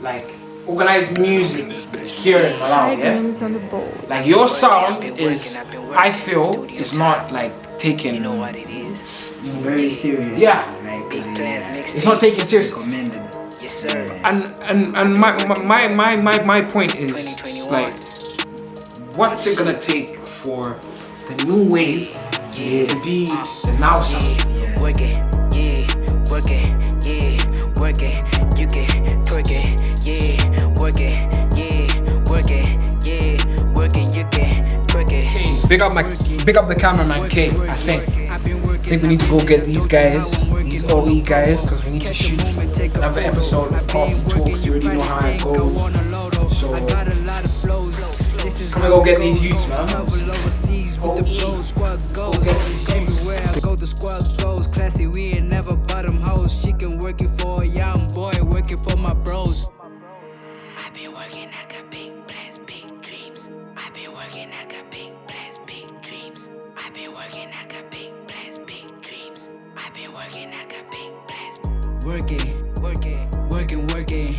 like organized music here in Malawi. Yeah? Like your sound is, I feel, is not like taken very serious. Yeah, like it's not taken seriously. Commended. And my point is like, what's it gonna take for the new wave to be the now sound? Work it, yeah, work it, yeah, work it, you can twerk it, yeah, work it, yeah, work it, yeah, work it, you can twerk it. Big up the cameraman K. I think we need to go get these guys, these OE guys, because we need to shoot another episode of CraftyTalks. You already know how it goes. So come and go get these youths, man. Everywhere I go, the squad goes classy. We ain't never bottom hoes. Chicken working for a young boy, working for my bros. I've been working, I got big plans, big dreams. I've been working, I got big plans, big dreams. I've been working, I got big plans, big dreams. I've been working, I got big plans. Working, working.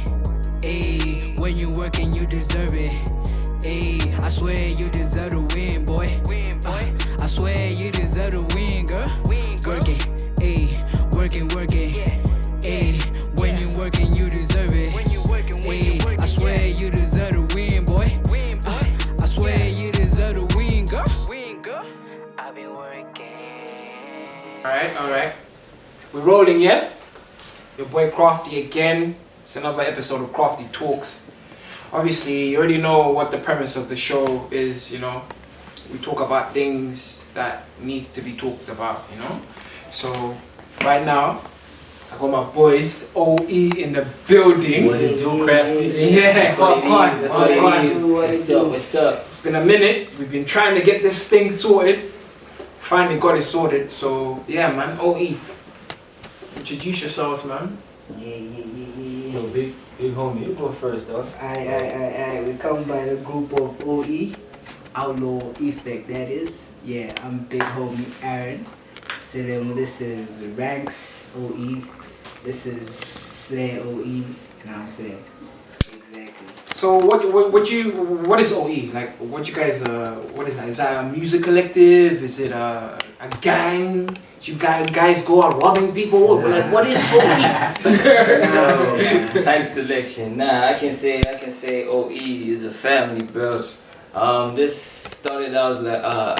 Ayy, when you working, you deserve it. Ayy, I swear you deserve to win, boy. I swear you deserve to win, girl. Working, ayy, working. Ayy, when you working, you deserve it. Ayy, I swear you deserve to win, boy. I swear you deserve to win, girl. I've been working. Alright. We're rolling, yeah? Your boy Crafty again. It's another episode of CraftyTalks. Obviously, you already know what the premise of the show is, you know. We talk about things that needs to be talked about, you know. So, right now, I got my boys OE in the building. What it do, Crafty? Yeah, What's up? It's been a minute. We've been trying to get this thing sorted. Finally got it sorted. So, yeah, man, OE. Introduce yourselves, man. Yeah. Yo, big homie, you go first, dog. I. We come by the group of OE, Outlaw Effect, that is. Yeah, I'm big homie Aaron. So then this is Ranks OE. This is Slay OE. You know what I'm saying? Exactly. So what is OE? Like what you guys what is that? Is that a music collective? Is it a gang? You guys go out robbing people? Like what is OE? Type selection. Nah, I can say OE is a family, bro. This started out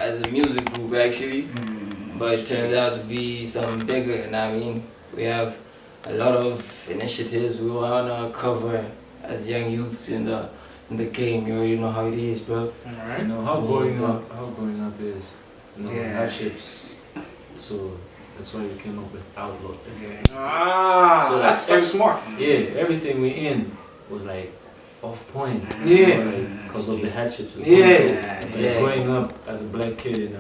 as a music group actually, but it turns out to be something bigger. And I mean, we have a lot of initiatives we wanna cover as young youths in the game. You already know how it is, bro. Alright. You know how growing up is, you know, Yeah. hardships. So that's why we came up with Outlaw. So that's smart. Yeah, everything we in was like off point. Yeah. Because of the hardships. Yeah. Growing up as a black kid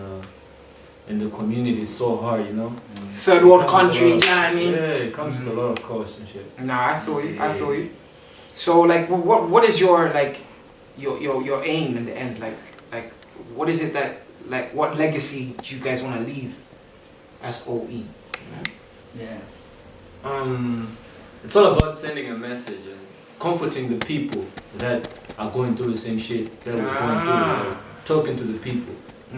in the community is so hard, you know. Third world country, you know what I mean? Yeah, it comes with a lot of costs and shit. Nah, I feel you. So like, what is your like, your aim in the end? Like what is it that like what legacy do you guys want to leave as OE? Yeah. It's all about sending a message and comforting the people that are going through the same shit that we're going through. Like, talking to the people.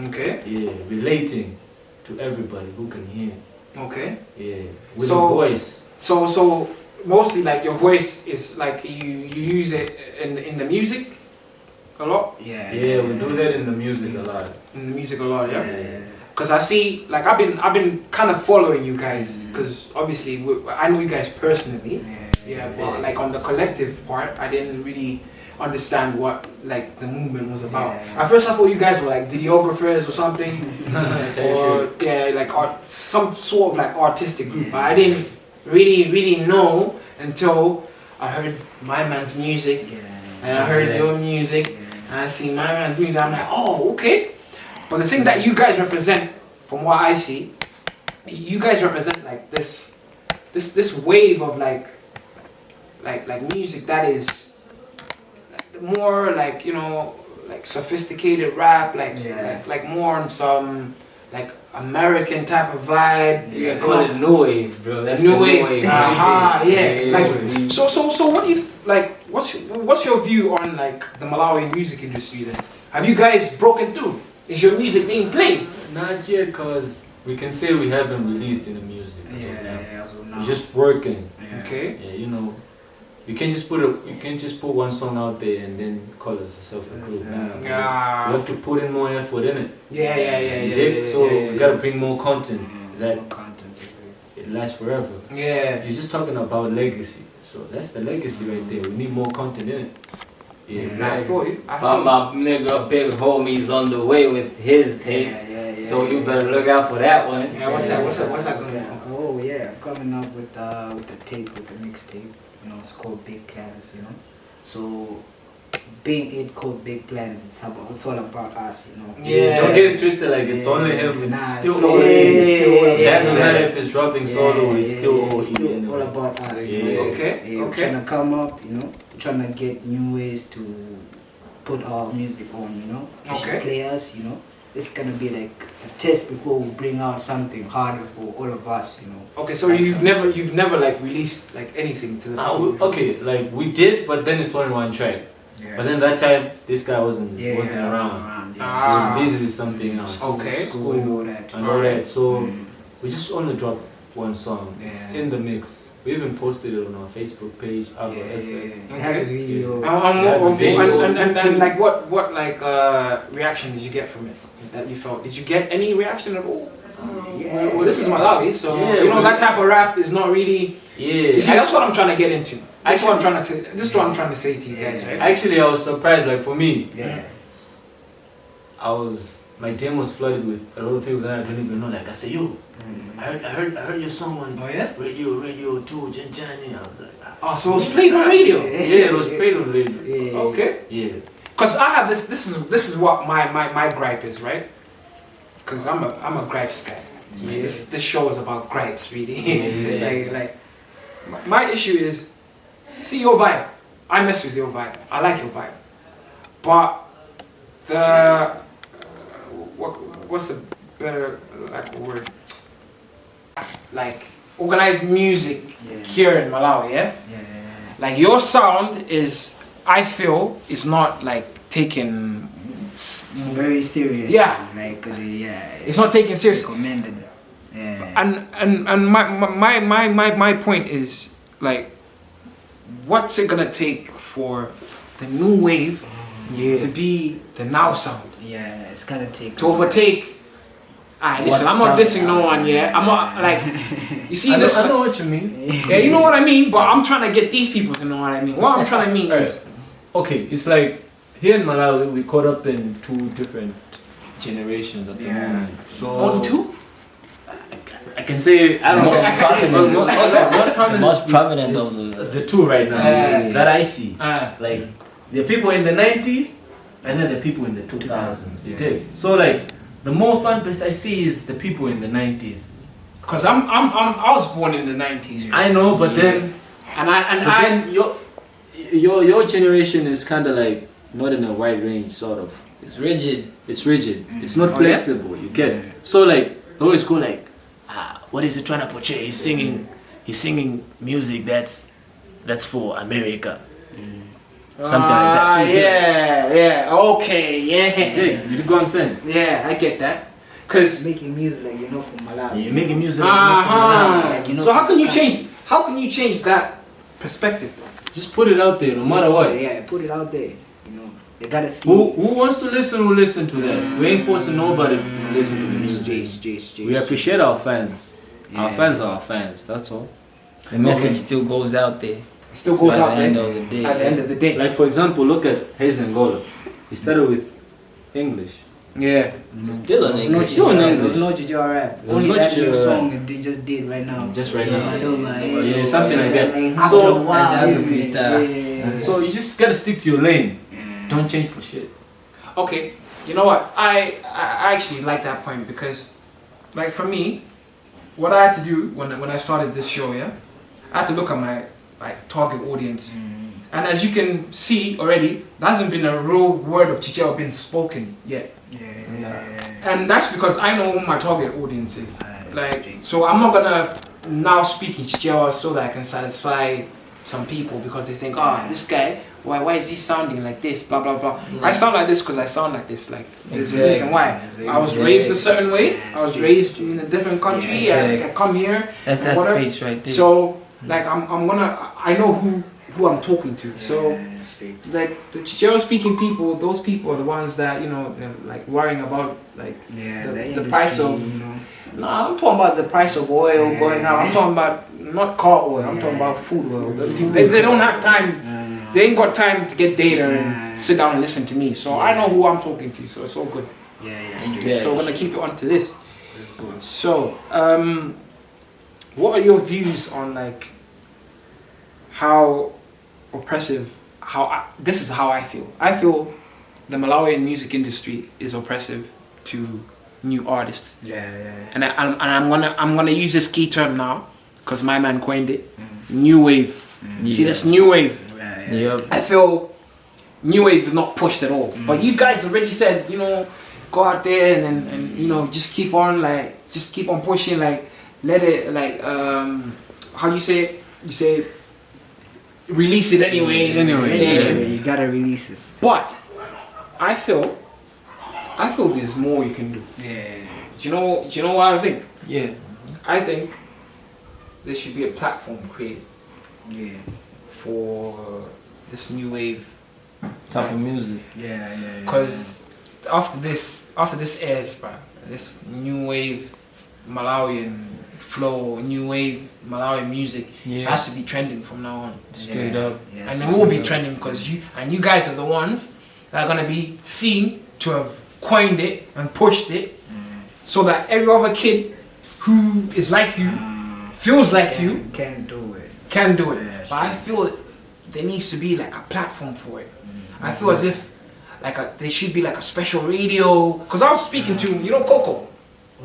Okay. Yeah, relating to everybody who can hear. Okay. Yeah, with a voice. So mostly like your voice is like you use it in the music a lot. Yeah, we do that in the music a lot. In the music a lot, yeah. Cause I see, like I've been kind of following you guys, cause obviously I know you guys personally. But like on the collective part, I didn't really understand what like the movement was about. At first, I thought you guys were like videographers or something, or like some sort of like artistic group. But I didn't really know until I heard my man's music, and I heard your music, and I see my man's music. I'm like, oh, okay. But the thing that you guys represent, from what I see, you guys represent like this wave of like music that is more like, you know, like sophisticated rap, like more on some like American type of vibe. You can call it new wave, bro. That's new the wave. New wave. Like so what do you like, what's your view on like the Malawi music industry then? Have you guys broken through? Is your music being played? Not yet, cause we can say we haven't released any music. As of now. as of now. We're just working. Okay. Yeah, you know, you can't just put one song out there and then call it a self-improved. Nah, you have to put in more effort in it. You dig? So we gotta bring more content that it lasts forever. Yeah. You're just talking about legacy, so that's the legacy right there. We need more content in it. I feel you. But my nigga Big Homie's on the way with his tape. So you better look out for that one. Yeah, what's that going on? Oh yeah, I'm coming up with the tape, with the mixtape. You know, it's called Big Plans. You know, so being it called Big Plans, it's all about us. You know. Yeah. Don't get it twisted. Like it's only him. It's still it's all still doesn't matter if it's dropping solo. It's still all it's still all about us. Yeah. You know? Okay. We're trying to come up. You know, trying to get new ways to put our music on. You know, Okay. players. You know. It's gonna be like a test before we bring out something harder for all of us, you know. Okay, so you've never like released like anything to the public? Okay, like we did, but then it's only one track. Yeah. But then that time, this guy wasn't Yeah, around. He Ah. was busy with something else. Okay. School and all that. And all that. So we just only dropped one song. It's Yeah. in the mix. We even posted it on our Facebook page. It has a video. And like what like reaction did you get from it that you felt? Did you get any reaction at all? Well, this is Malawi, so you know that type of rap is not really. Yeah. You see, that's what I'm trying to get into. This is what I'm trying to say to you guys, right? Actually, I was surprised. Like for me, Yeah. my DM was flooded with a lot of people that I don't even know. Like I said, yo, I heard your song on radio 2, Janjani. I was like, Oh, so it was played on radio. yeah, it was played on radio. Yeah. Okay. Yeah. Cause I have this is what my gripe is, right? Cause I'm a gripes guy. Yeah. This show is about gripes, really. Yeah. like my issue is, see your vibe. I mess with your vibe. I like your vibe, but what's the better word? Like organized music here in Malawi, yeah. Like your sound is, I feel, is not like taken. It's very serious. Yeah. Like It's not taken seriously. recommended. Yeah. And my point is like, what's it gonna take for the new wave to be the now sound? Yeah, it's gonna take To overtake. Listen, I'm not dissing no one, yeah. I'm not like, you see this. I know what you mean. Yeah, you know what I mean, but I'm trying to get these people to know what I mean. What I'm trying to mean is, Okay, it's like here in Malawi, we caught up in two different generations at the moment. So only two? I can say I don't Most know. prominent, most prominent of The two right now that I see, like the people in the 90s and then the people in the 2000s. You dig? So like the more fan base I see is the people in the 90s. Cause I was born in the 90s. I know, but then then your generation is kind of like not in a wide range, sort of. it's rigid. It's rigid. It's not flexible. You get it? So like they always go like, what is he trying to portray? He's singing music that's for America. Something like that. So okay, you know what I'm saying? yeah, I get that. Cause making music like from Malawi. You're making music. Like, so how can you change that perspective though? Just put it out there, no matter what. Yeah, put it out there. You know, they gotta see. Who wants to listen will listen to that. We ain't forcing nobody to listen to the music. Jace. We appreciate our fans. Our fans are our fans, that's all. The message still goes out there. It still goes At out the there end of the day. at the end of the day. Like for example, look at Hayes Ngola. He started with English. Yeah. Still an English. Still in There English. was no GGR rap. There was Only no that new GGR song that they just did right now. Just right now. Yeah, Yeah, something like that. So So, and the freestyle. so you just gotta stick to your lane. Don't change for shit. Okay. You know what? I actually like that point because, like for me, what I had to do when I started this show, yeah, I had to look at my target audience. And as you can see already, there hasn't been a real word of Chichewa been spoken yet. And that's because I know who my target audience is. So I'm not gonna now speak in Chichewa so that I can satisfy some people because they think, this guy, why is he sounding like this, blah blah blah. I sound like this because I sound like this. Like there's a reason why. I was raised a certain way. I was raised in a different country. I come here. That's that space right there. So like I know who I'm talking to. So like the Chichewa speaking people, those people are the ones that they're like worrying about like the price of. No, I'm talking about the price of oil going up. I'm talking about not car oil. I'm talking about food oil. They don't have time. They ain't got time to get data and sit down and listen to me. So I know who I'm talking to. So it's all good. So we're gonna keep it on to this. So what are your views on like how oppressive? This is how I feel. I feel the Malawian music industry is oppressive to new artists. And I'm gonna use this key term now because my man coined it. New wave. See this new wave. I feel new wave is not pushed at all. But you guys already said, go out there and just keep on pushing, like let it like how do you say it? You say release it anyway. You gotta release it. But I feel there's more you can do. Do you know what I think? I think there should be a platform created. For this new wave type of music. Because after this airs, bro, this new wave Malawian flow, new wave Malawian music has to be trending from now on. Straight up. And it will be trending because you guys are the ones that are gonna be seen to have coined it and pushed it, so that every other kid who is like you, feels like you, can do it. But I feel there needs to be like a platform for it. I feel as if there should be like a special radio. Because I was speaking to Coco.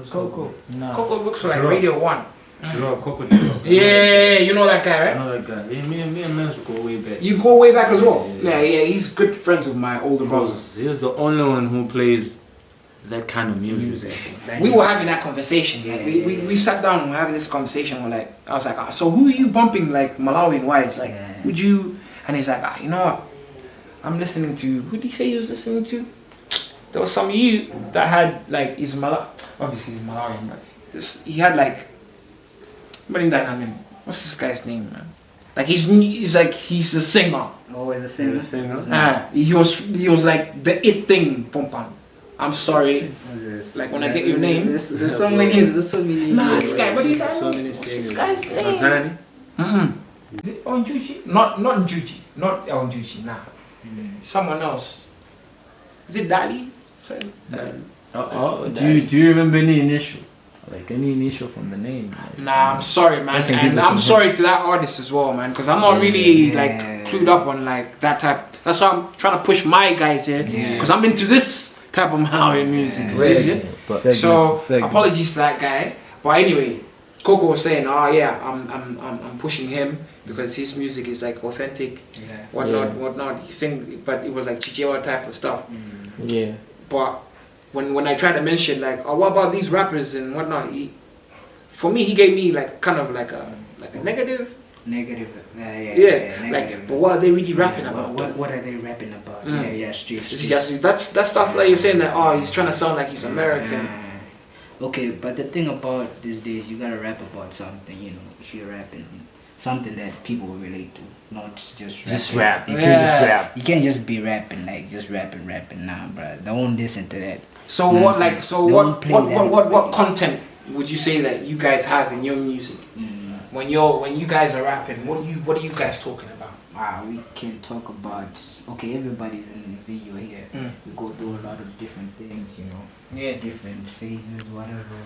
Coco? No. Coco looks like Radio 1. Coco. Yeah, you know that guy, right? I know that guy. Yeah, me and Mans go way back. You go way back as well? Yeah, he's good friends with my older brother. He's the only one who plays that kind of music. We were having that conversation. We sat down and we're having this conversation. I was like, so who are you bumping like Malawian wise? Like, would you? And he's like, you know what? I'm listening to. Who did he say he was listening to? There was some you that had like obviously he's Malawian, but he had like. What's this guy's name, man? Like he's a singer. Oh, he's a singer. He was like the it thing, pom pom. I'm sorry. Like when I get your name. There's so many. Nah, this guy. What is that? So many What's singers. this guy's name? Is it Onjuchi? Not Njuchi. Not Onjuchi. Nah. Someone else. Is it Daddy? Do you remember any initial? Like any initial from the name? Nah, I'm sorry, man. And I'm sorry to that artist as well, man, because I'm not really clued up on like that type. That's why I'm trying to push my guys here, because I'm into this type of Malawian music. So apologies to that guy. But anyway, Coco was saying, I'm pushing him because his music is like authentic, whatnot. He sing, but it was like Chichewa type of stuff. But when I tried to mention like, what about these rappers and whatnot, for me he gave me like kind of like a negative. Like, but what are they really rapping about? What are they rapping about? Street. That's stuff like you're saying that he's trying to sound like he's American. Okay, but the thing about these days, you gotta rap about something, if you're rapping something that people will relate to, not just rap. You can't just rap. You can't just be rapping like just rapping. Nah, bro, don't listen to that. So what content would you say that you guys have in your music? When you guys are rapping, what are you guys talking about? We can talk about, everybody's in the video here. We go through a lot of different things, different phases, whatever.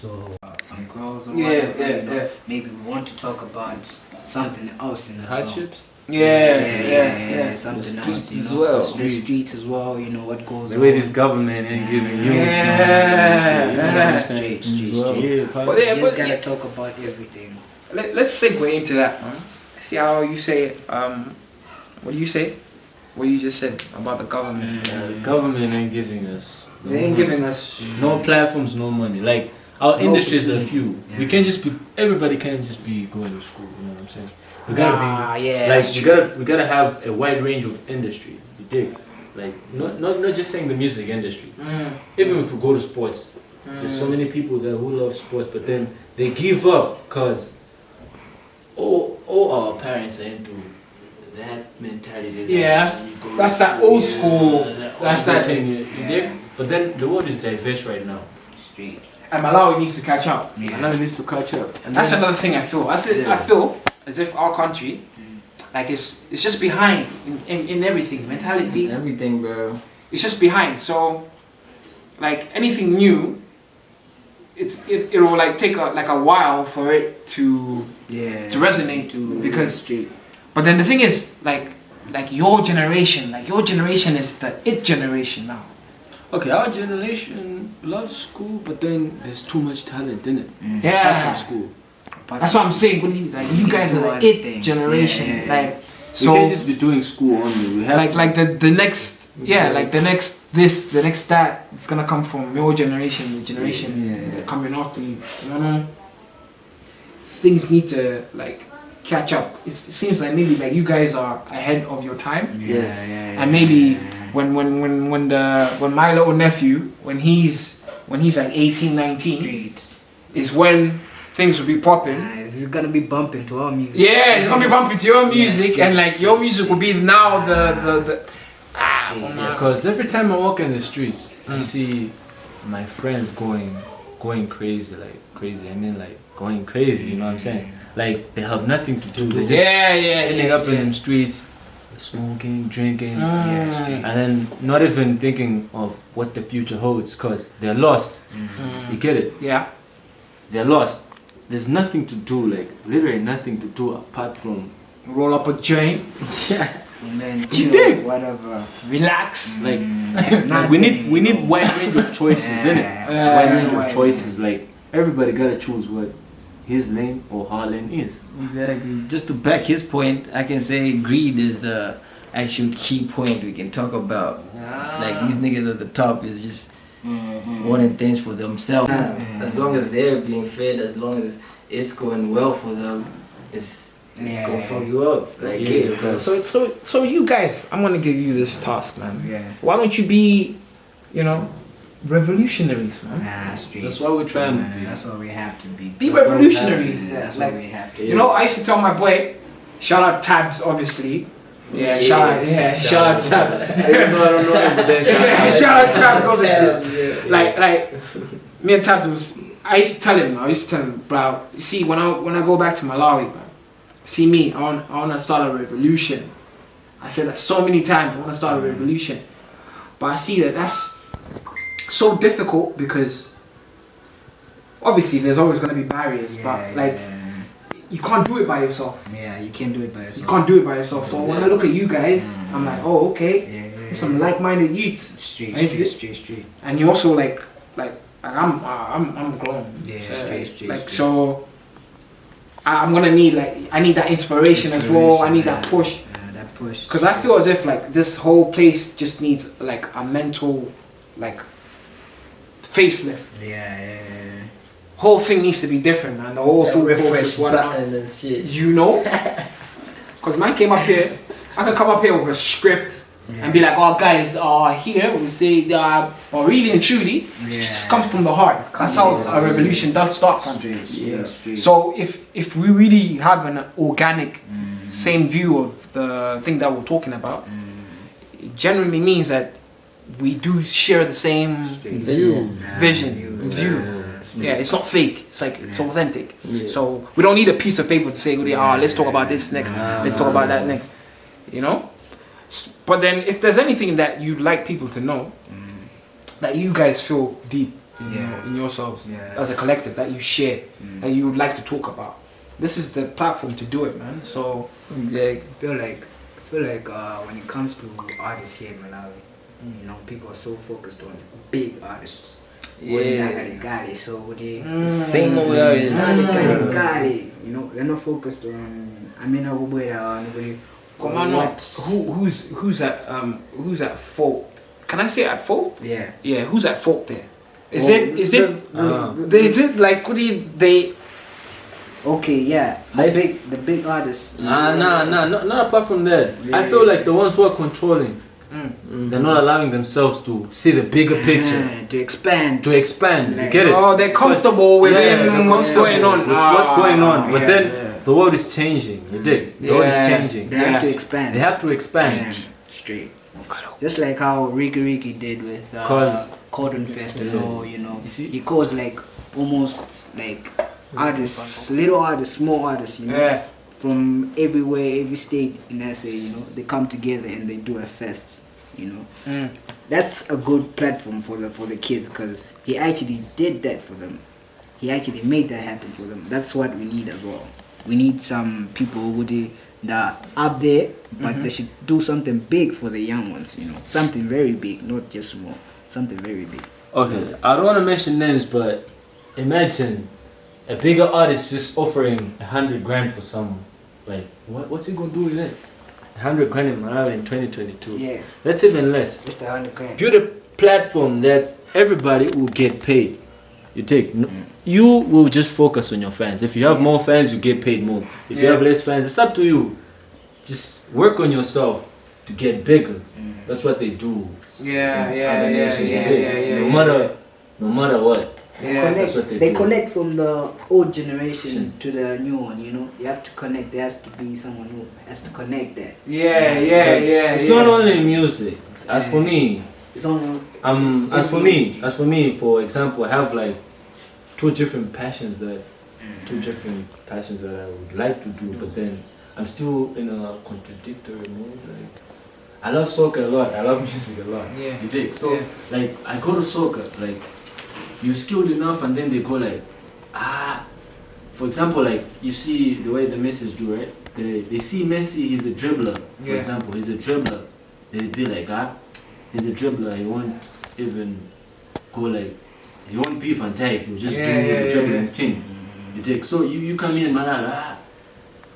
So some girls or whatever. Maybe we want to talk about something else in the hardships. song. Something the streets else, as well. The streets as well, what goes on. The way this government ain't giving you Straight. But You just gotta talk about everything. Let's segue into that, man. See how you say it. What do you say? What you just said about the government. The government ain't giving us. They ain't giving us no platforms, no money. Like our industries are few. We can't just be. Everybody can't just be going to school. You know what I'm saying? We gotta be we gotta have a wide range of industries. You dig? Like not just saying the music industry. Even if we go to sports, there's so many people there who love sports, but then they give up because all our parents are into that mentality. That's that old school. That's that thing. You dig? But then the world is diverse right now. Street. And Malawi needs to catch up. Malawi needs to catch up. And that's another thing I feel. I feel as if our country, like it's just behind in everything, mentality. Everything, bro. It's just behind. So, like anything new, it will like take a while for it to resonate because. But then the thing is like your generation is the it generation now. Okay, our generation loves school, but then there's too much talent in it. Yeah. From school. That's what I'm saying. Like you guys are the it generation. Like so we can't just be doing school only. We have the next the next that it's gonna come from your generation, the generation coming after you. You know, things need to like catch up. It seems like maybe like you guys are ahead of your time. And maybe when my little nephew when he's like 18, 19 is when things will be popping. It's gonna be bumping to our music. Yeah, it's gonna be bumping to your music, and like your music will be now the because every time I walk in the streets, I see my friends going crazy, I mean, like going crazy. You know what I'm saying? Like they have nothing to do. They just ending up in the streets, smoking, drinking, and then not even thinking of what the future holds, cause they're lost. You get it? Yeah. They're lost. There's nothing to do, like literally nothing to do apart from roll up a joint. And then you dig? Whatever. Relax. Like we need wide range of choices, innit? Wide range of choices. Like everybody gotta choose what his lane or her lane is. Exactly. Just to back his point, I can say greed is the actual key point we can talk about. Like these niggas at the top is just wanting things for themselves. As long as they're being fed, as long as it's going well for them, it's gonna fuck you up. Like So you guys, I'm gonna give you this task, man. Yeah. Why don't you be, revolutionaries, man? That's what we're trying to be. That's what we have to be. Be revolutionaries. That's like, what we have to. I used to tell my boy, shout out Tabs, obviously. Shout out Tabs. I don't know, but then shout out Tabs, obviously. Like me and Tabs I used to tell him, bro, see when I go back to Malawi, man, see me, I wanna start a revolution. I said that so many times, I wanna start a revolution. But I see that's so difficult because obviously there's always gonna be barriers, you can't do it by yourself. Yeah, you can't do it by yourself. You can't do it by yourself. So when I look at you guys, I'm like, oh, okay, there's some like-minded youths. Street. And you also like I'm grown. Straight. Like so, I'm gonna need I need that inspiration as well. I need that push. That push. Because I feel as if like this whole place just needs like a mental facelift. Yeah. Whole thing needs to be different, man. The whole thing refresh button and shit. Because man came up here. I can come up here with a script and be like, oh guys, here we say or really and truly, it just comes from the heart. That's how a revolution does start from. So if we really have an organic same view of the thing that we're talking about, it generally means that we do share the same view. Yeah, it's not fake. It's like it's authentic. So we don't need a piece of paper to say, let's talk about this next. Let's talk about that next. But then, if there's anything that you'd like people to know, that you guys feel deep in yourselves as a collective, that you share, that you would like to talk about, this is the platform to do it, man. So exactly. I feel like when it comes to artists here in Malawi, people are so focused on big artists. So they same old artists. They're not focused on who's at fault? Can I say at fault? Yeah. Who's at fault there? Is it like they? Okay, yeah. The big artists. Not apart from that. I feel like the ones who are controlling, they're not allowing themselves to see the bigger picture. To expand. You get it? Oh, they're comfortable with what's going on. What's going on? But then the world is changing. You dig? The world is changing. They have to expand. They have to expand. Straight. Just like how Ricky did with Cotton Festival, you know. He calls like almost like artists, little artists, small artists, you know, from everywhere, every state in SA, you know, they come together and they do a fest, you know. That's a good platform for the kids because he actually did that for them. He actually made that happen for them. That's what we need as well. We need some people who that are up there, but they should do something big for the young ones, you know. Something very big, not just small. Something very big. Okay, I don't want to mention names, but imagine a bigger artist just offering 100 grand for someone. Like, what's he gonna do with that? 100 grand in Malawi in 2022. Yeah. That's even less. Just 100 grand. Build a platform that everybody will get paid. You take. You will just focus on your fans. If you have more fans, you get paid more. If you have less fans, it's up to you. Just work on yourself to get bigger. That's what they do. Yeah. No matter what. They connect from the old generation to the new one, you know. You have to connect. There has to be someone who has to connect that. It's not only music. As for me, for example, I have like two different passions that I would like to do, but then I'm still in a contradictory mode. Like, I love soccer a lot. I love music a lot. Yeah. You dig? So like I go to soccer, like you're skilled enough, and then they go like, for example, like you see the way the Messi do, right? They see Messi, he's a dribbler. For example, he's a dribbler. They'd be like, he's a dribbler. He won't even go like, he won't beef and tag. He'll just do the dribbling thing. You dig? So you come in, man,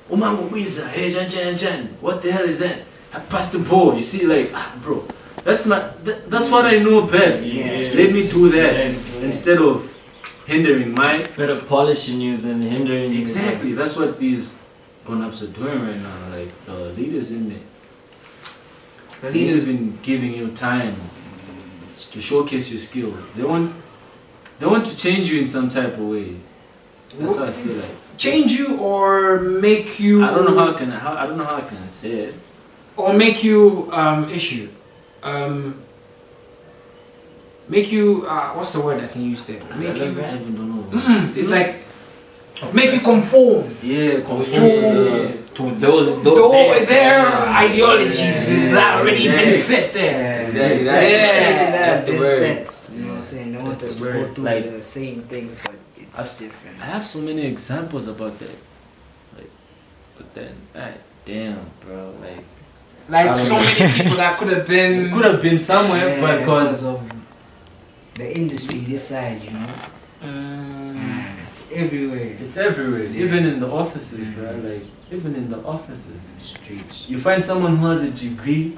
Umango Wiza, hey Jan, what the hell is that? I passed the ball. You see, like, bro, that's what I know best. Let me do that instead of hindering my. It's better polishing you than hindering you. Exactly. That's what these grown-ups are doing right now. Like the leaders in there. The leaders been giving you time to showcase your skill. They want to change you in some type of way. That's how I feel like. Change you or make you. I don't know how I can say it. Or make you issue. Make you what's the word I can use there? Make you. I even don't know. It's like make you conform. Yeah, conform to those their ideologies that already been set there. Exactly. That's the word. You know what I'm saying? They want us to go through like, the same things, but it's different. I have so many examples about that. Like, but then, damn, bro, like so many people that could have been somewhere, but because of the industry this side, you know. It's everywhere. Yeah. Even in the offices, bro. Like, even in the offices, streets, you find someone who has a degree,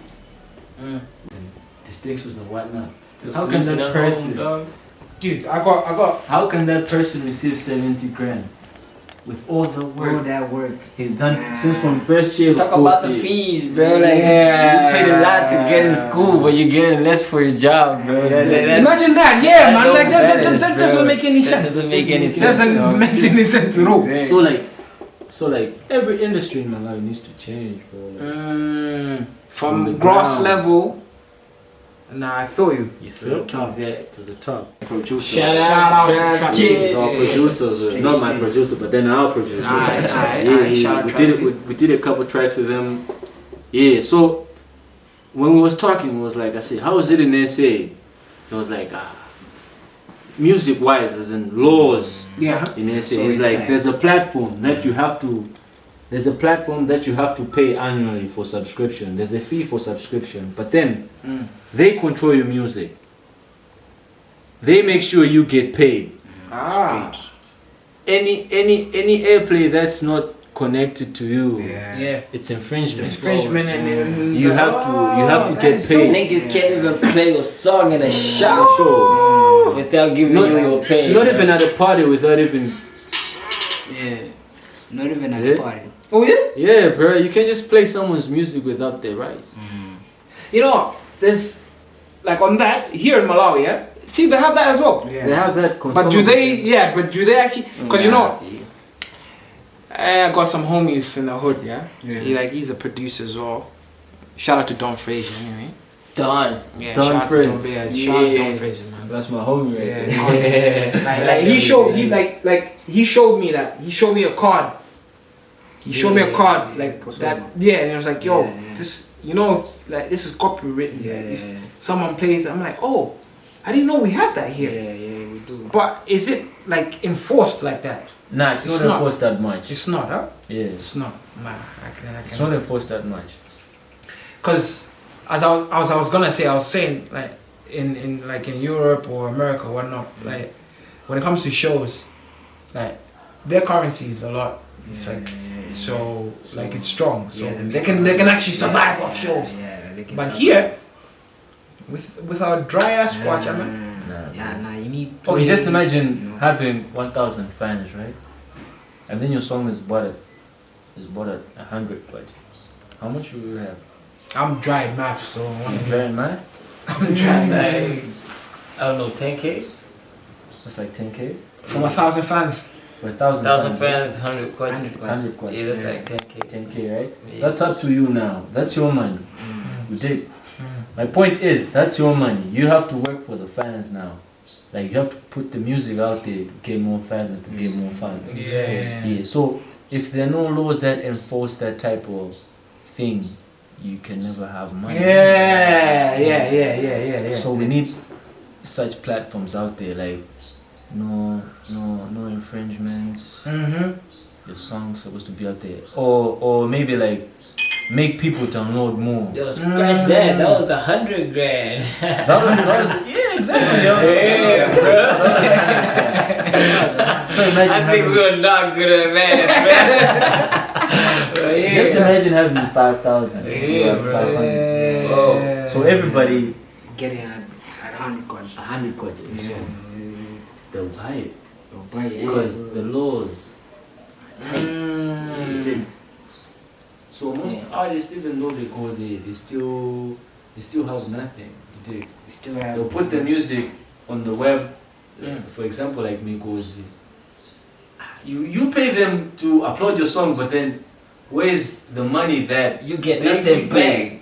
distinctions and whatnot. How can that person? Dude, I got. How can that person receive 70 grand with all the work? All that work he's done since from first year. Talk about the fees, bro. Like you paid a lot to get in school, but you're getting less for your job, bro. Imagine that, man. Like that doesn't make any sense. Doesn't make any sense. Doesn't make any sense at all. So like every industry in my life needs to change, bro. Like, from the gross level. Nah, I feel you. You feel top, to the top. Producer. Shout out to Trafty. Our producers, not my producer, but then our producer. We did a couple tracks with them. Yeah. So when we was talking, it was like I said, how is it in SA? It was like music wise, as in laws. Yeah. In SA, it's like there's a platform that you have to. There's a platform that you have to pay annually for subscription. There's a fee for subscription, but then they control your music. They make sure you get paid. Any airplay that's not connected to you, it's infringement. And you have to get paid. Niggas can't even play a song in a shop. without giving you your pay. Not even at a party without even. Yeah. Not even at a party. Oh yeah? Yeah, bro. You can just play someone's music without their rights. You know, there's like on that here in Malawi, yeah. See, they have that as well. Yeah. They have that. But do they? Yeah, but do they actually? Because you know, I got some homies in the hood. Yeah. He's a producer as well. Shout out to Don Frazier, anyway. Don. Yeah. Don shout out to Frazier. Shout out to Don Frazier, man. That's my homie right there. Like he showed me that he showed me a card. He showed me a card like that. Yeah, and it was like, yo, this, you know, like this is copywritten. Yeah, If someone plays it, I'm like, oh, I didn't know we had that here. Yeah, we do. But is it like enforced like that? Nah, it's not enforced that much. It's not, huh? Yeah. It's not. Nah, I can. It's not enforced that much. Because as I was gonna say, I was saying like in Europe or America or whatnot, like when it comes to shows, like their currency is a lot. It's so like it's strong. So they can actually survive off shows. But here, with our dry ass squatch, I mean. You need. Okay, just imagine having 1,000 fans, right? And then your song is bought at 100 budget. How much will you have? I'm dry at math, so Dry math? I'm dry at math. I don't know, 10K? That's like 10K? From 1,000 fans. For 1,000 fans, 100 questions. 100 questions. Yeah, that's like 10K. 10K, right? Yeah. That's up to you now. That's your money. You dig? My point is, that's your money. You have to work for the fans now. Like, you have to put the music out there to get more fans and to get more fans. Yeah. So, if there are no laws that enforce that type of thing, you can never have money. Yeah. So we need such platforms out there, like no infringements. Your song's supposed to be out there, or maybe like make people download more. Yo, scratch that. That was 100 grand. that was yeah, exactly. So imagine I think we were not good at math, man. Just imagine having 5,000. Yeah, bro. 500. Whoa. So everybody Getting at 100 questions. 100 questions. Yeah. They'll buy it But because the laws are tight. You dig? So most artists, even though they go there, they still have nothing. You dig? still have. They'll put the music on the web. For example, like Mikosi. You pay them to upload your song, but then where's the money that You get they nothing pay? back.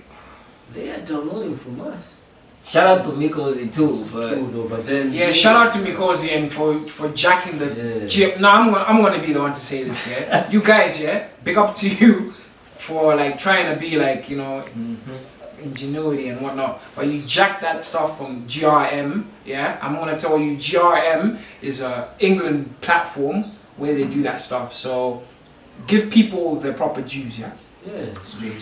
They are downloading from us. Shout out to Mikosi too, But then Shout out to Mikosi and for jacking the chip. No, I'm gonna be the one to say this. Yeah, you guys. Yeah, big up to you for like trying to be like, you know, ingenuity and whatnot. But you jack that stuff from GRM. Yeah, I'm gonna tell you, GRM is a England platform where they do that stuff. So give people their proper dues. Yeah. Yeah. Straight.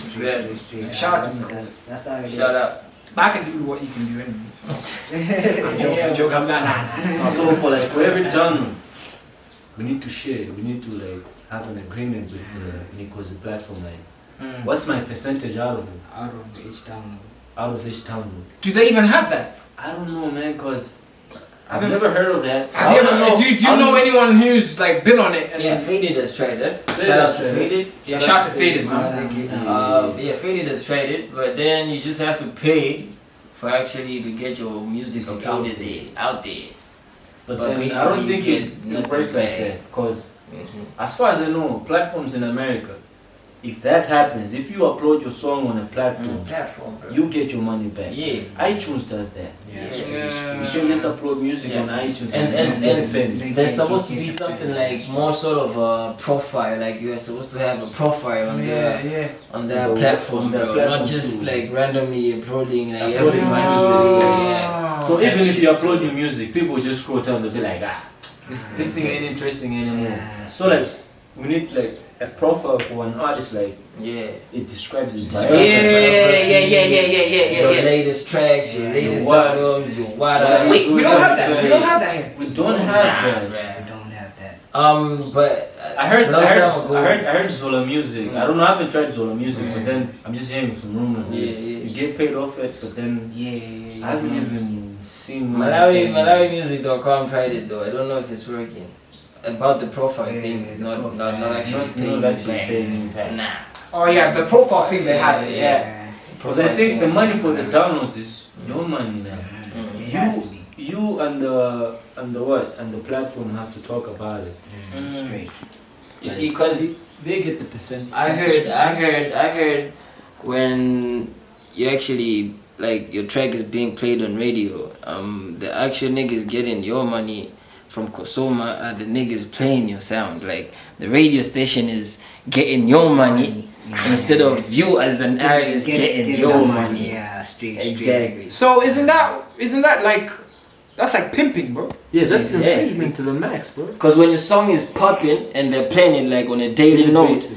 Shout out to Mikosi. That's how it is. Shout out. But I can do what you can do anyway. I'm joking. I'm not. So for every genre, we need to share. We need to like have an agreement with Mikosi platform. Like, what's my percentage out of it? Out of each town. Out of each town. Do they even have that? I don't know, man, cause I've never heard of that. Have you ever, do you know anyone who's like been on it? And Yeah, Faded has tried it. Shout out to Faded. Yeah, shout out to Faded, man. Yeah, Faded has tried it, but then you just have to pay for actually to get your music uploaded out there. But then I don't think it works like that, because as far as I know, platforms in America, if that happens, if you upload your song on a platform, Bro. you get your money back. Yeah. iTunes does that. You should just upload music on iTunes And get paid. there's supposed to be something like more sort of a profile, like you are supposed to have a profile on their platform, bro. Not just like randomly uploading like everybody. So even if you upload your music, people just scroll down, they'll be like, this thing ain't interesting anymore. So like, we need like a profile for an artist, like it describes his bio. Your latest tracks, your latest albums, your whatever. Wait, we don't have that. We don't have that here. We don't have that. We don't have that. But I heard Long time ago. I heard Zola music. I don't know. I haven't tried Zola music, but then I'm just hearing some rumors that you get paid off it, but then I haven't even seen Malawimusic.com tried it though. I don't know if it's working. About the profile things, not actually paying back. Nah. Oh yeah, the profile thing they had. Yeah. Because I think the money for the downloads is your money now. You and the platform have to talk about it. Straight. You see, cause They get the percentage. I heard when you actually like your track is being played on radio, the actual niggas getting your money from Kosoma are the niggas playing your sound. Like the radio station is getting your money instead of you as the artist getting your money. Yeah, straight. Exactly. So isn't that like that's like pimping, bro? Yeah, that's infringement to the max, bro. Because when your song is popping and they're playing it like on a daily note,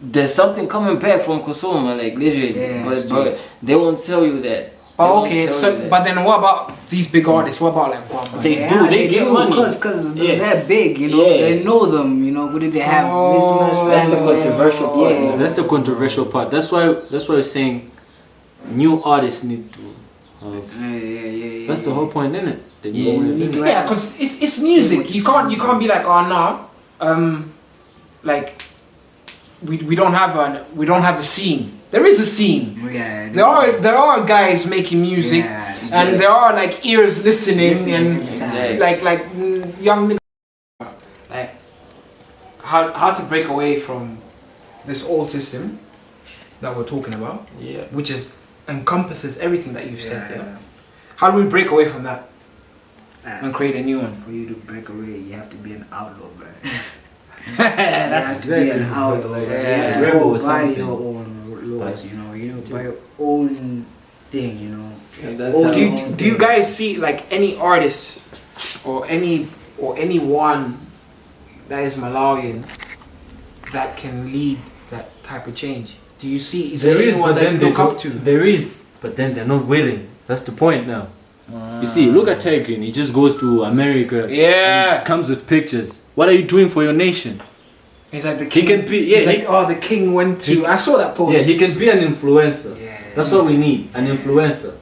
there's something coming back from Kosoma, like literally. Yeah, but they won't tell you that. Oh, okay. So, but then what about these big artists? What about like Guamba? They get money. Because they're big, you know. They know them, you know. What did they have? That's the controversial part. Yeah, that's the controversial part. That's why we're saying new artists need to. That's the whole point, isn't it? Yeah, because it's music. You can't be like, oh no, like we don't have a scene. There is a scene. Yeah. There are guys making music, and there are like ears listening and like young niggas. Like how to break away from this old system that we're talking about, which encompasses everything that you've said. Yeah. How do we break away from that and create a new one? For you to break away, you have to be an outlaw, bro. That's exactly an outlaw. You have to rebel go or by something. your own laws, you know, by your own thing, you know. Do you guys see like any artist or anyone that is Malawian that can lead that type of change? Do you see? There is, but then they look up to? There is, but then they're not willing. That's the point now. You see, look at Tigrin. He just goes to America. Yeah. And comes with pictures. What are you doing for your nation? He's like the king. He can be. The king went to. I saw that post. Yeah, he can be an influencer. Yeah. That's what we need. An influencer.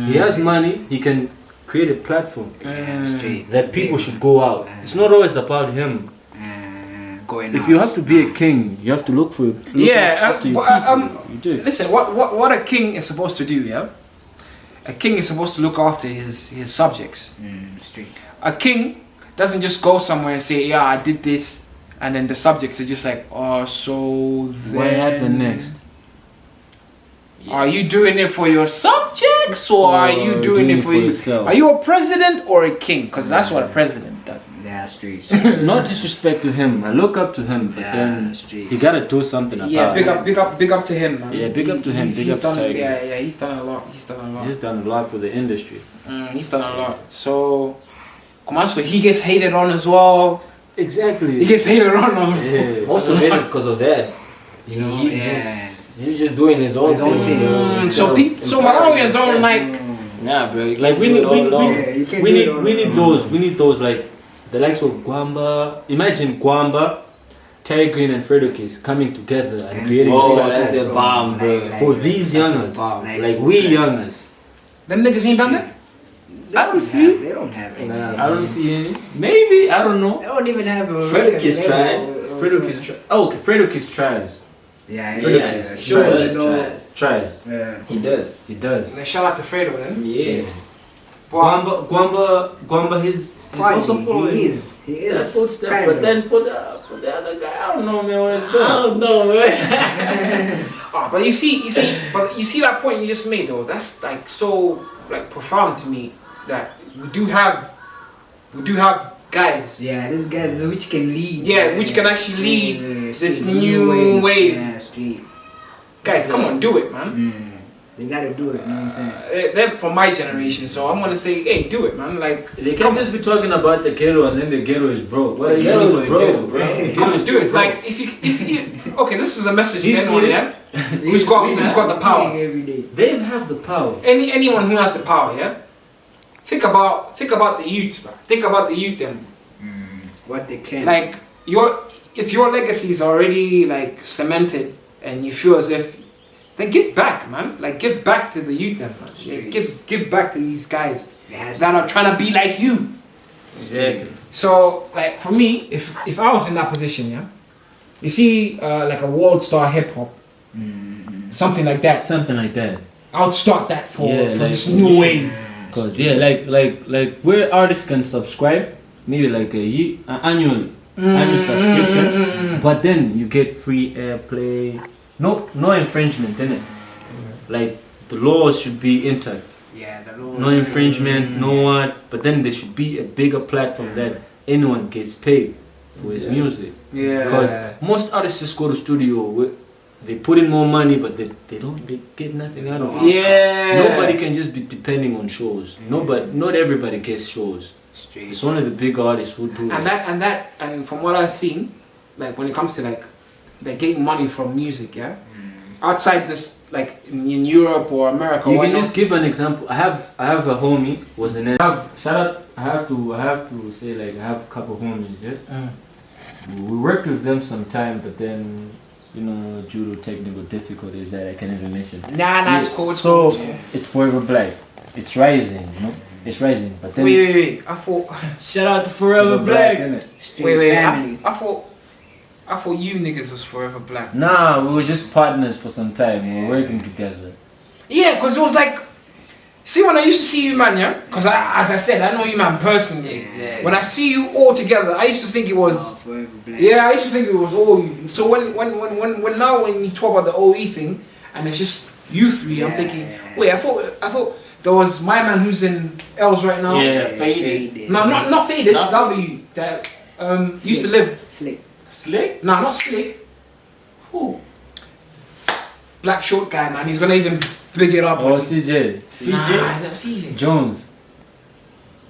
He has money. He can create a platform Straight. that people should go out. It's not always about him. Going If you have to be a king, you have to look after your people. You do. Listen, what a king is supposed to do, yeah? A king is supposed to look after his subjects. Straight. A king doesn't just go somewhere and say, yeah, I did this, and then the subjects are just like, oh, so then What happened next? Are you doing it for your subjects, or are you doing it for you? yourself? Are you a president or a king? Because that's what a president does. Yeah, straight. Not disrespect to him. I look up to him, but then he gotta do something about Yeah, it. big up to him, man. Yeah, big up to him. Big up to done, Tiger. yeah, he's done a lot. He's done a lot for the industry. He's done a lot. So, come on, so he gets hated on as well. Exactly. He gets hated on. Yeah. most of it is because of that. He's just doing his own thing. So Malawians don't like. Nah, bro. You Like can't do it all alone. we need those like the likes of Guamba. Imagine Guamba, Terry Green and Fredokis coming together and creating that's a bomb, bro. for these youngers, like we youngers. Them niggas ain't done that. I don't see. They don't have it. I don't see any. Maybe, I don't know. They don't even have a Fredokis record tried. label or Fredokis something. Oh, okay. Fredokis tries. Yeah, Sure does. Tries. Yeah. He does. He does. They shout out to Fredo then. Yeah. Guamba, he's also following. He is. That's footsteps. Kind But of. then for the other guy, I don't know, man. What it's doing. I don't know, man. But you see that point you just made though. That's like so like profound to me that we do have guys. Yeah, this guy which can lead. Yeah, which can actually lead this street, new wave. Yeah, street. Guys, come on, do it, man. They gotta do it, you know what I'm saying? They're from my generation, so I'm gonna say, hey, do it, man. Like, They can't just be talking about the ghetto and then the ghetto is broke. What are you ghetto doing is for the broke, ghetto, bro. bro? come on, do it. Like, if you, okay, this is a message to anyone, yeah. Who's got the power? Every day. They have the power. Anyone who has the power, yeah. Think about the youths, bro. Think about the youth, them. What they can. Like if your legacy is already like cemented and you feel as if, then give back, man. Like give back to the youth, man. Yeah, give back to these guys that are trying to be like you. Exactly. So like for me, if I was in that position, yeah, you see like a world star hip hop, something like that. Something like that. I would start that for like, this new wave. Cause like where artists can subscribe, maybe like an annual subscription, but then you get free airplay, no infringement in it. Like the laws should be intact. Yeah, the laws. No infringement, no what. But then there should be a bigger platform that anyone gets paid for his music. Yeah. Because most artists just go to studio. They put in more money, but they get nothing out of it. Yeah. Nobody can just be depending on shows. Not everybody gets shows. Straight. It's only the big artists who do And from what I've seen, like when it comes to like getting money from music, yeah, outside this, like in Europe or America, you can just give an example. I have a homie was in it. I have to say, like, I have a couple homies. Yeah, we worked with them some time, but then, you know, due to technical difficulties that I can't even mention. Nah, it's cool. It's Forever Black. It's rising, you know. It's rising, but then. Wait. I thought. Shout out to Forever Black. Innit? Wait. I thought you niggas was Forever Black. Nah, we were just partners for some time. We were working together. Yeah, because it was like, see, when I used to see you, man, yeah, because as I said, I know you, man, personally. Exactly. When I see you all together, I used to think it was. Forever Black. Yeah, I used to think it was all you. So when you talk about the OE thing, and it's just you three, I'm thinking, wait, I thought there was my man who's in L's right now. Yeah, Faded. No, not Faded. Not W that used to live. Slick? Nah, not Slick. Who? Black short guy, man. He's gonna even big it up. Oh, CJ. Nah, it's CJ. Jones.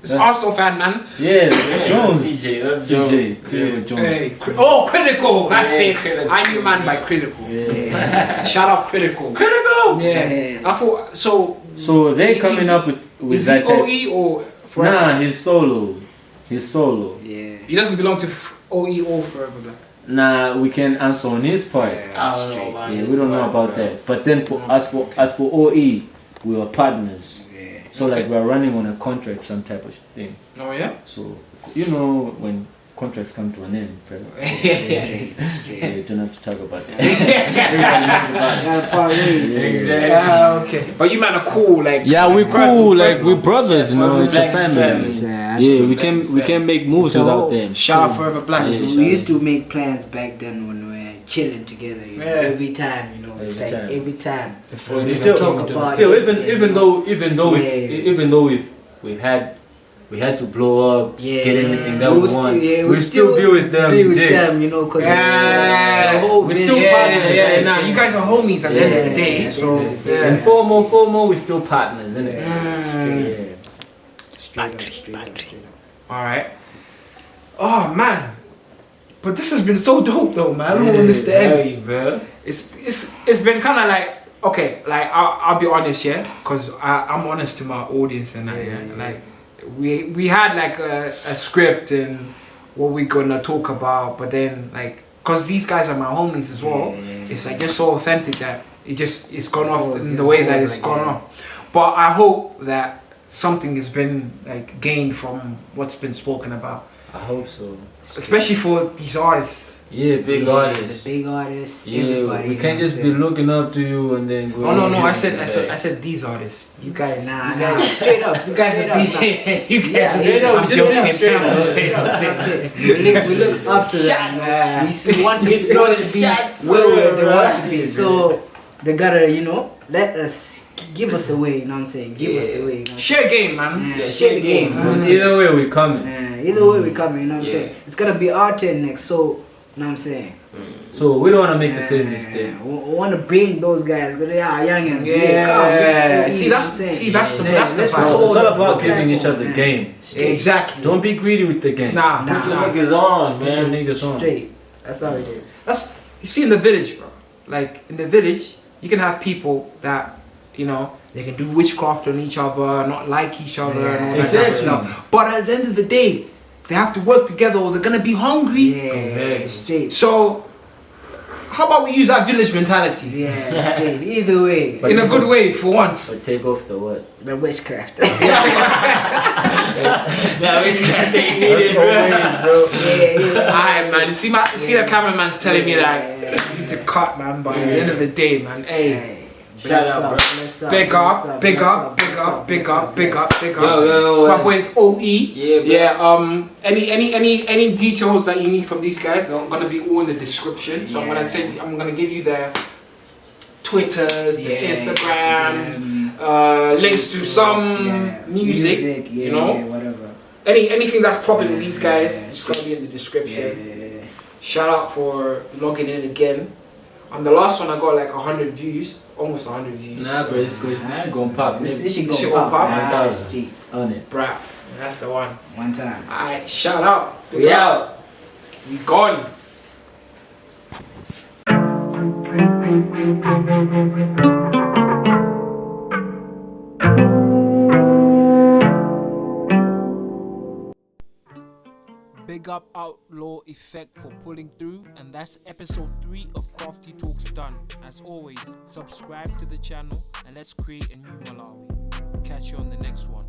It's Arsenal fan, man. Yeah, Jones. CJ, that's CJ. Jones. Critical Jones. Hey, Critical. That's it. Critical. I knew man by Critical. Yeah. Shout out Critical. Critical! Yeah. I thought so. So they're coming up with Is that he type. OE or Forever? Nah, he's solo. Yeah. He doesn't belong to OE or Forever Black. Nah, we can answer on his part. I don't know about Yeah, we don't know about that. But then for as for OE, we were partners. Yeah. So like we're running on a contract, some type of thing. Oh yeah. So you know when contracts come to an end, right? Yeah, you don't have to talk about that. Everybody knows about it. Gotta part ways. Exactly. Okay. But you man are cool, like. Yeah, we cool, like we brothers, you know. Forever It's a Black is family. family. We can make moves So, without them. Shout out Forever Black. Yeah. We used to make plans back then when we were chilling together. You know, Yeah. every time, you know, it's Every like time. every time. Before We they still talk talk about about Still, it. even though we had to blow up, get anything that we want. We still be with them. Be with yeah. them, you know, because Yeah. the whole We vision. still partners, Yeah. like, Nah, you guys are homies at the end of the day. Yeah. So And four more, we still partners, isn't it? Yeah. straight up. all right. Oh man, but this has been so dope though, man. I don't want this to end. Hey, bro. It's been kind of like, okay, like I'll be honest, yeah, because I'm honest to my audience and that, yeah. Like we had like a script and what we're gonna talk about, but then like, cause these guys are my homies as well. It's like just so authentic that it's gone off in the way that it's gone off. But I hope that something has been like gained from what's been spoken about, I hope so. especially for these artists. Yeah, big artists. The big artists. Yeah, everybody, we you can't know just what be I'm looking up to you and then go. Oh no, I saying? said these artists. You guys, Nah, you guys, straight up. you guys straight are up. Nah. you guys. Yeah, I'm just joking. straight up. Straight up. That's it. We look up to them. Shots. We want to be shots where they forever, want to right? be. So they gotta, you know, let us give us the way. You know what I'm saying? Give us the way. You know? Share game, man. Yeah, share the game. You know what I'm saying? Either way, we coming. Either way we coming. You know what I'm saying? It's gonna be our turn next. So, you know what I'm saying? So we don't want to make the same mistake. We want to bring those guys. Because they are youngins. Yeah. Come. See, that's the Let's vibe. roll. It's all about the giving each other platform, game. Exactly. Don't be greedy with the game. Nah. Put your niggas on, Put your man. niggas on. Straight. That's how it is. That's you see in the village, bro. Like in the village, you can have people that you know they can do witchcraft on each other, not like each other, and all that type of Exactly. stuff. But at the end of the day, they have to work together or they're gonna be hungry. Yeah, straight. So how about we use that village mentality? Yeah, straight. Either way. But In a good way for once. But take off the what? The witchcraft. That witchcraft ain't needed, bro. Alright, man. See the cameraman's telling me that I need to cut, man. But at the end of the day, man, hey. Shout out, bro. Big up. It's Yo. my boy OE. Yeah, bro. Any details that you need from these guys are gonna be all in the description. So I'm gonna give you the Twitters, the Instagrams, links to some music, you know. Whatever. Anything that's popping with these guys, it's gonna be in the description. Shout out for logging in again. On the last one, I got like 100 views, almost 100 views. Nah, bro, it's good. This gon' pop. This shit Shit gon' gon' pop. pop. On it. Bruh, that's the one. One time. Alright, shout out. We out. We gone. Big up Outlaw Effect for pulling through, and that's episode 3 of Crafty Talks done. As always, subscribe to the channel and let's create a new Malawi. Catch you on the next one.